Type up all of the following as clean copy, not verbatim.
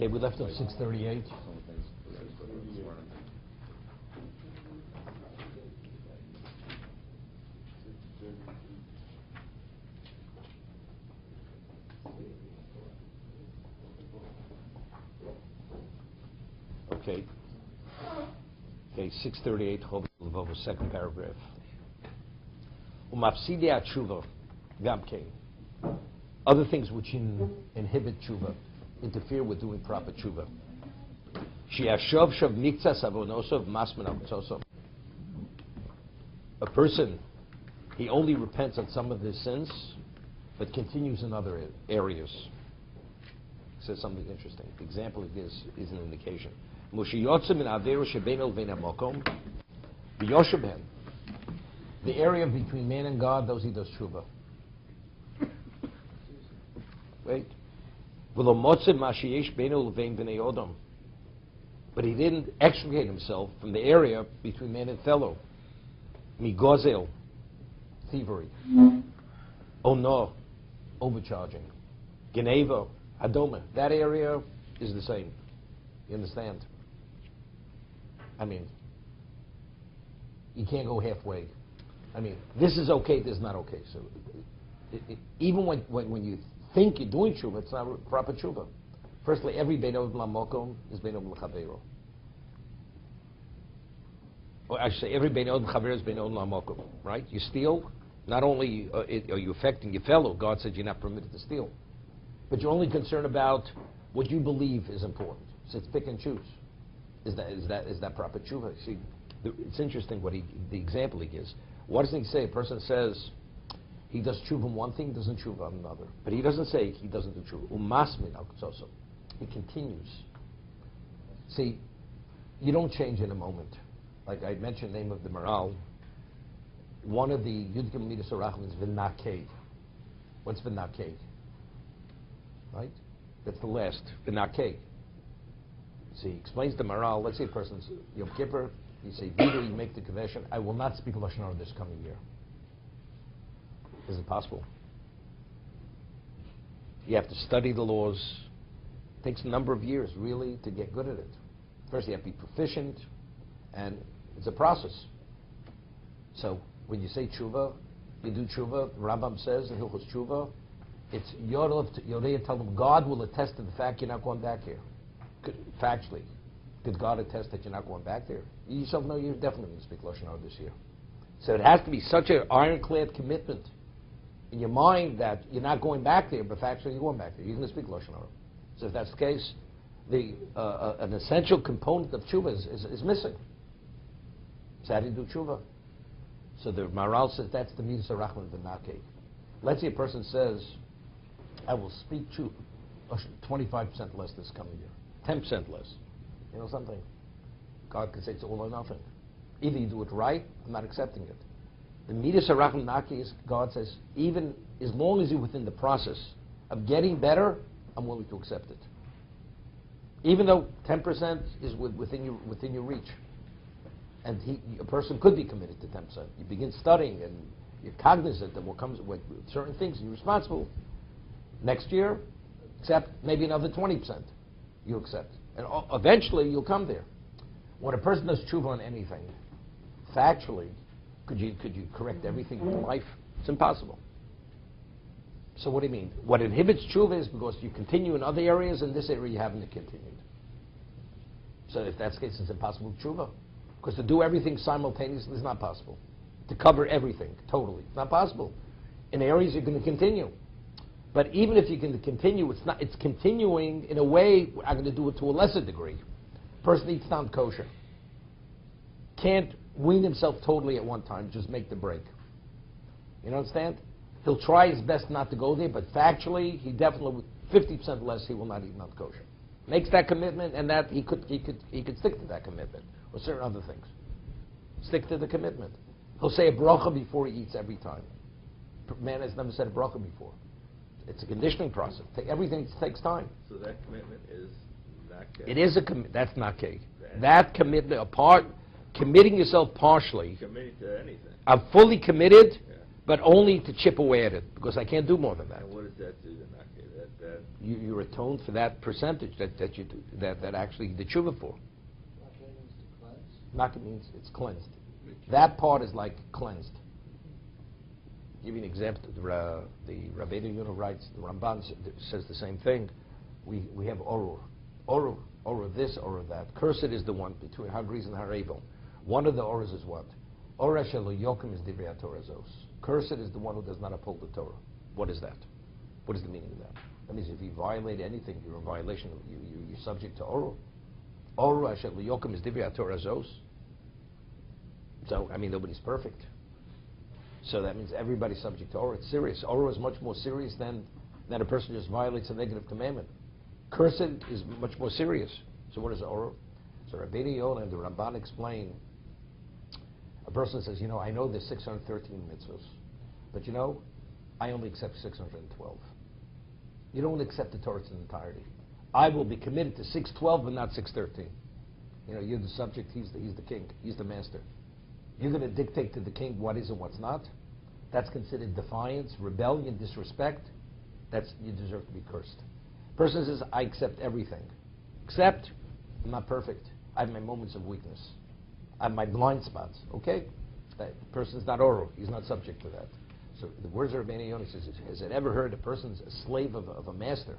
Okay, we left on 638. Okay. Okay, 638, Chovos HaLevavos, second paragraph. Umafsidi tshuva, gamkein. Other things which inhibit tshuva, interfere with doing proper tshuva. She'ashov shav niktzas avonosov masmen avotosov. A person, he only repents on some of his sins, but continues in other areas. It says something interesting. The example it gives is an indication. The area between man and God, those he does tshuva. Wait. But he didn't extricate himself from the area between man and fellow. Migozel, thievery. Oh no, overcharging. Geneva, Hadoma. That area is the same. You understand? I mean, you can't go halfway. I mean, this is okay, this is not okay. So, even when you think you're doing tshuva, it's not proper tshuva. Firstly, every beino l'mokom is beino l'chavero. Or I should say, every beino l'chavero is beino l'mokom. Right? You steal, not only are you affecting your fellow, God said you're not permitted to steal, but you're only concerned about what you believe is important. So it's pick and choose. Is that proper tshuva? See, it's interesting what the example he gives. What does he say? A person says he does tshuva on one thing, doesn't tshuva on another. But he doesn't say he doesn't do tshuva. Umasmin al-Qul. He continues. See, you don't change in a moment. Like I mentioned the name of the Maral. One of the Yudkim Midas Arachim is V'nakei. What's V'nakei? Right? That's the last. V'nakei. See, he explains the Maral. Let's say a person's Yom Kippur. You say, Vita, you make the confession, I will not speak Lashon Hara this coming year. Is it possible? You have to study the laws. It takes a number of years, really, to get good at it. First, you have to be proficient, and it's a process. So, when you say tshuva, you do tshuva, the Rambam says in Hilchos Tshuva, it's Yoreh tell them, God will attest to the fact you're not going back here. Factually. Did God attest that you're not going back there? You yourself know you're definitely going to speak Lashon Hara this year. So it has to be such an ironclad commitment in your mind that you're not going back there, but factually you're going back there. You're going to speak Lashon Hara. So if that's the case, an essential component of tshuva is missing. So how do you do tshuva? So the Maral says that's the Midas HaRachman V'nakei. Let's say a person says, I will speak tshuva 25% less this coming year, 10% less. You know something? God can say it's all or nothing. Either you do it right, I'm not accepting it. The Midas HaRachman Naki is, God says, even as long as you're within the process of getting better, I'm willing to accept it. Even though 10% is within your reach. And a person could be committed to 10%. You begin studying and you're cognizant of what comes with certain things, and you're responsible. Next year, accept maybe another 20%. You accept. And eventually you'll come there. When a person does tshuva on anything, factually, could you correct everything in life? It's impossible. So what do you mean? What inhibits tshuva is because you continue in other areas, in this area you haven't continued. So if that's the case, it's impossible tshuva. Because to do everything simultaneously is not possible. To cover everything, totally. It's not possible. In areas you're going to continue. But even if you can continue, it's continuing in a way, I'm going to do it to a lesser degree. Person eats non-kosher. Can't wean himself totally at one time, just make the break. You understand? He'll try his best not to go there, but factually, he definitely, 50% less, he will not eat non-kosher. Makes that commitment, and that he could stick to that commitment, or certain other things. Stick to the commitment. He'll say a bracha before he eats every time. Man has never said a bracha before. It's a conditioning process. Everything takes time. So that commitment is not cake. It is a commitment. That's not cake. That commitment, committing yourself partially. Committing to anything. I'm fully committed, but only to chip away at it, because I can't do more than that. And what does that do to not cake? that You're atoned for that percentage that you do, that actually the tshuva for. Makeh means to cleanse. Makeh means it's cleansed. That part is like cleansed. Give you an example. The Rabbeinu Yonah writes, the Ramban says the same thing. We have orur, this, orur that. Cursed is the one between Hagriz and Harevil. One of the orurs is what? Orah shelo yokim is divrei Torah zos. Cursed is the one who does not uphold the Torah. What is that? What is the meaning of that? That means if you violate anything, you're in violation of you're subject to orur. Orah shelo yokim is divrei Torah zos. So, I mean, nobody's perfect. So that means everybody's subject to orur. It's serious. Orur is much more serious than a person just violates a negative commandment. Cursed is much more serious. So what is orur? So Rabbeinu Yonah and the Ramban explain, a person says, I know there's 613 mitzvahs, but I only accept 612. You don't accept the Torah in its entirety. I will be committed to 612 but not 613. You're the subject, he's the king, he's the master. You're going to dictate to the king what is and what's not. That's considered defiance, rebellion, disrespect. You deserve to be cursed. Person says, I accept everything. Except, I'm not perfect. I have my moments of weakness. I have my blind spots. Okay? That person's not orur. He's not subject to that. So the words of Rabbeinu Yonah says, has it ever heard a person's a slave of a master,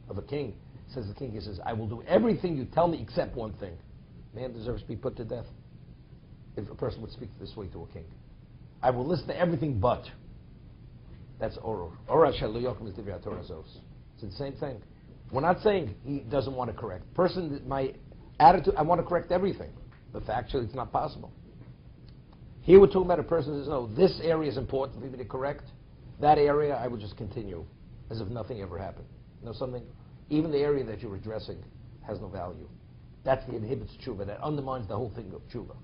of a king? Says the king, he says, I will do everything you tell me except one thing. Man deserves to be put to death. If a person would speak this way to a king. I will listen to everything but. That's orur. Orah shelo yokim is divrei Torah zos. It's the same thing. We're not saying he doesn't want to correct. My attitude, I want to correct everything. But factually, it's not possible. Here we're talking about a person who says, no, this area is important for me to correct. That area, I will just continue as if nothing ever happened. Something, even the area that you're addressing has no value. That's the inhibits tshuva. That undermines the whole thing of tshuva.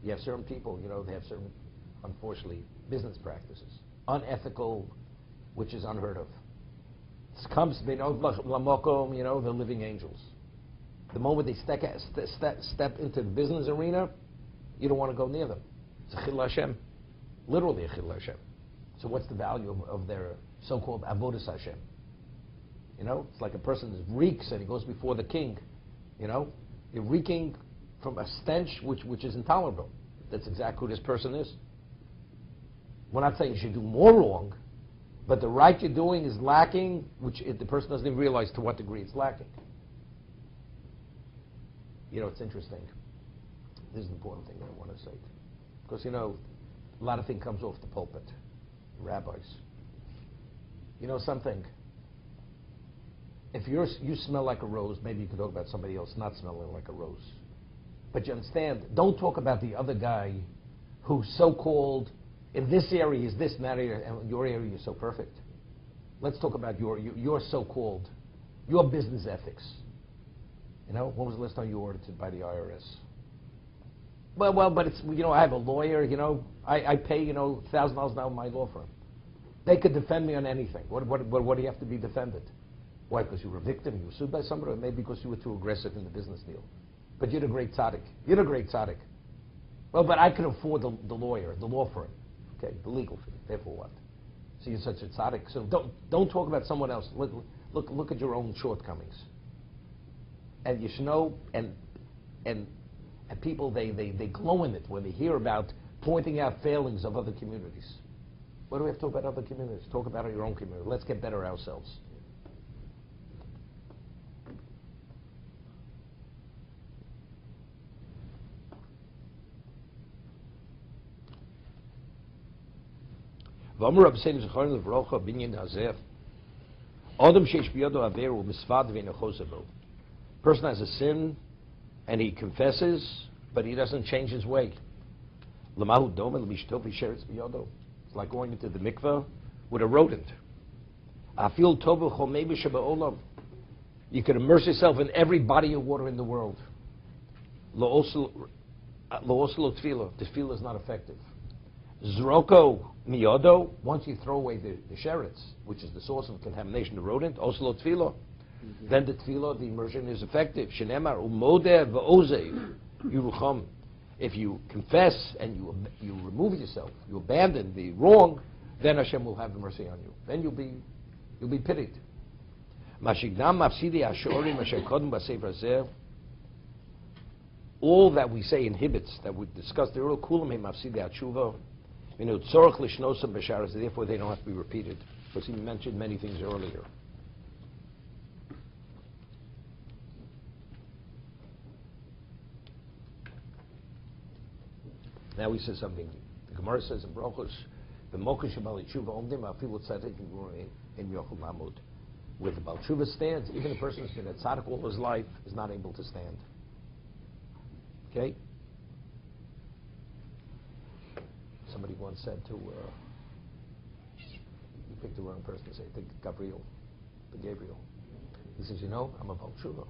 You have certain people, they have certain, unfortunately, business practices. Unethical, which is unheard of. Comes, they're living angels. The moment they step into the business arena, you don't want to go near them. It's a chil Hashem. Literally a chil Hashem. So what's the value of their so-called avodas Hashem? It's like a person that reeks and he goes before the king. You're reeking from a stench which is intolerable. That's exactly who this person is. We're not saying you should do more wrong, but the right you're doing is lacking, the person doesn't even realize to what degree it's lacking. It's interesting. This is an important thing that I want to say. Because, a lot of things comes off the pulpit. Rabbis. Something. If you smell like a rose, maybe you could talk about somebody else not smelling like a rose. But you understand, don't talk about the other guy who's so-called, in this area is this and that area, and your area is so perfect. Let's talk about your so-called, your business ethics. When was the last time you were audited by the IRS? Well, but it's, I have a lawyer, I pay, $1,000 now in my law firm. They could defend me on anything. What do you have to be defended? Why? Because you were a victim, you were sued by somebody, or maybe because you were too aggressive in the business deal. But you're the great tzaddik. You're the great tzaddik. Well, but I can afford the lawyer, the law firm. Okay, the legal fee. Therefore what? So you're such a tzaddik. So don't talk about someone else. Look at your own shortcomings. And you should know, and people, they glow in it when they hear about pointing out failings of other communities. What do we have to talk about other communities? Talk about your own community. Let's get better ourselves. Person has a sin and he confesses, but he doesn't change his way. It's like going into the mikveh with a rodent. You can immerse yourself in every body of water in the world. The tefillah is not effective. Zroko miyodo, once you throw away the sheretz, which is the source of contamination, the rodent, oslo tefillah, then the tefillah, the immersion is effective. Shenemar umodeh v'ozev yurucham. If you confess and you remove yourself, you abandon the wrong, then Hashem will have mercy on you. Then you'll be pitied. All that we say inhibits, that we discussed earlier, therefore they don't have to be repeated, because he mentioned many things earlier. Now he says something. The Gemara says in Brachos, the Mokesh Bali Tshuva Omdim Afilu Tzaddik in Yochel Mamud. Where the Baal Tshuva stands, even a person who's been a tzaddik all his life is not able to stand. Okay? Somebody once said to, you picked the wrong person to say, to Gabriel. He says, I'm a Baal Tshuva.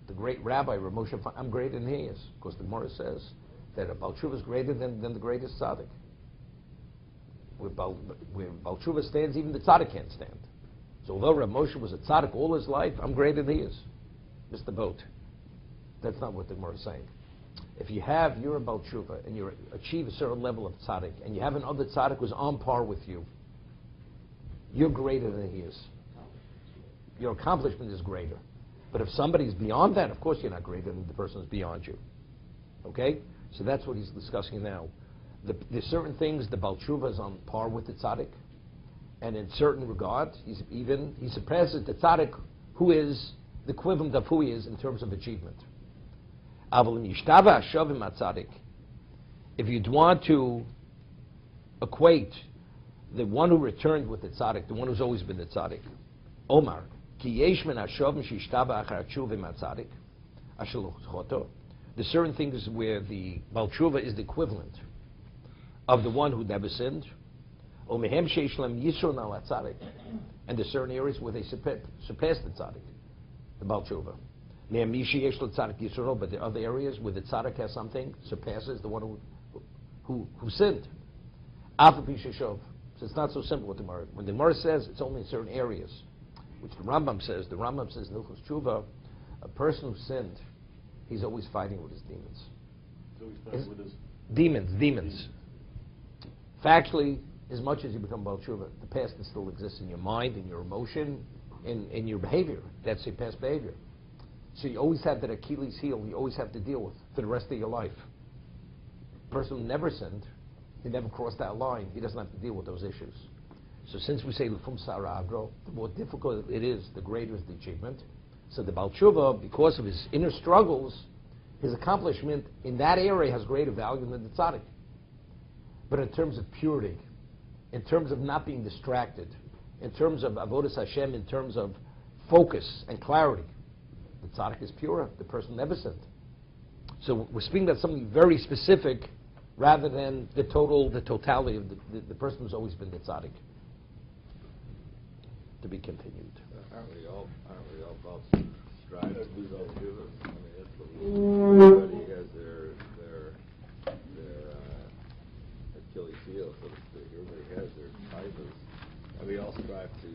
The great rabbi, Ramosha, I'm greater than he is. Because the Gemara says that a Baal Tshuva is greater than the greatest tzaddik. Where Baal Tshuva stands, even the tzaddik can't stand. So although Rav Moshe was a tzaddik all his life, I'm greater than he is. Missed the boat. That's not what the Gemara is saying. If you're a Baal Tshuva and you achieve a certain level of tzaddik, and you have another tzaddik who's on par with you, you're greater than he is. Your accomplishment is greater. But if somebody's beyond that, of course you're not greater than the person who's beyond you. Okay? So that's what he's discussing now. There's certain things the Baal Tshuva is on par with the tzaddik, and in certain regard, he surpasses the tzaddik who is the equivalent of who he is in terms of achievement. If you'd want to equate the one who returned with the tzaddik, the one who's always been the tzaddik, Omar, there's certain things where the Baal Tshuva is the equivalent of the one who never sinned, and there's certain areas where they surpass the tzaddik, the Baal Tshuva. But there are other areas where the tzaddik has something, surpasses the one who sinned. So it's not so simple with the Gemara. When the Gemara says it's only in certain areas, which the Rambam says in Hilchos Tshuva, a person who sinned, he's always fighting with his demons. So he's fighting with his demons. Factually, as much as you become Baal Tshuva, the past still exists in your mind, in your emotion, in your behavior. That's your past behavior. So you always have that Achilles heel you always have to deal with for the rest of your life. A person who never sinned, he never crossed that line, he doesn't have to deal with those issues. So since we say L'fum Saragro, the more difficult it is, the greater is the achievement. So the Baal Tshuva, because of his inner struggles, his accomplishment in that area has greater value than the tzaddik. But in terms of purity, in terms of not being distracted, in terms of avodas Hashem, in terms of focus and clarity, the tzaddik is pure. The person never sinned. So we're speaking about something very specific, rather than the totality of the person who's always been the tzaddik. To be continued. Aren't we all about to strive to be Baal Tshuva? I mean, that's what everybody has their Achilles heel, so to speak. Everybody has their chavos. And we all strive to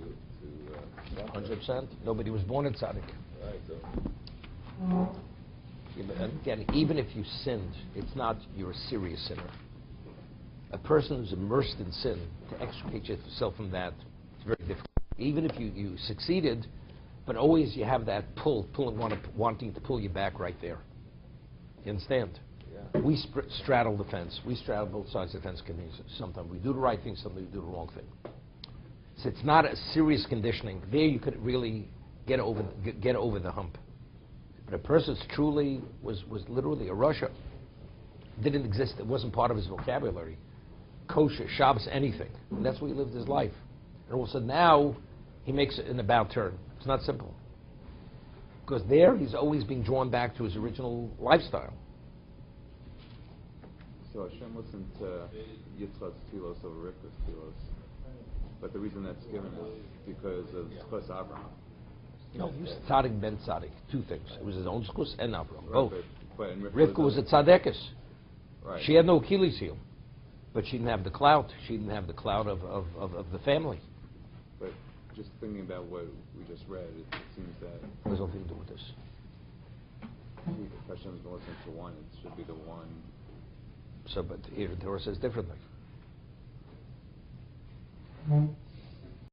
100%. Nobody was born a tzaddik. Right, so. And again, even if you sinned, it's not you're a serious sinner. A person who's immersed in sin, to extricate yourself from that, it's very difficult. Even if you succeeded, but always you have that wanting to pull you back right there. You understand? Yeah. We straddle the fence. We straddle both sides of the fence. Sometimes we do the right thing, sometimes we do the wrong thing. So it's not a serious conditioning. There you could really get over the hump. But a person truly was literally a Russia. Didn't exist. It wasn't part of his vocabulary. Kosher, Shabbos, anything. And that's where he lived his life. And all of a sudden now, he makes an about turn. It's not simple. Because there, he's always being drawn back to his original lifestyle. So Hashem listened to Yitzchak's tefillos over Rivka's tefillos. But the reason that's given is because of Zchus Abraham. No, he was Tzaddik ben Tzaddik. Two things. It was his own Zchus and Abraham. Right, Both. But Rivka was a Tzaddikus. Right. She had no Achilles heel. But she didn't have the clout. She didn't have the clout of the family. But just thinking about what we just read, it seems that There's nothing to do with this. if Hashem's going to listen to one, it should be the one. So, but here the Torah says differently.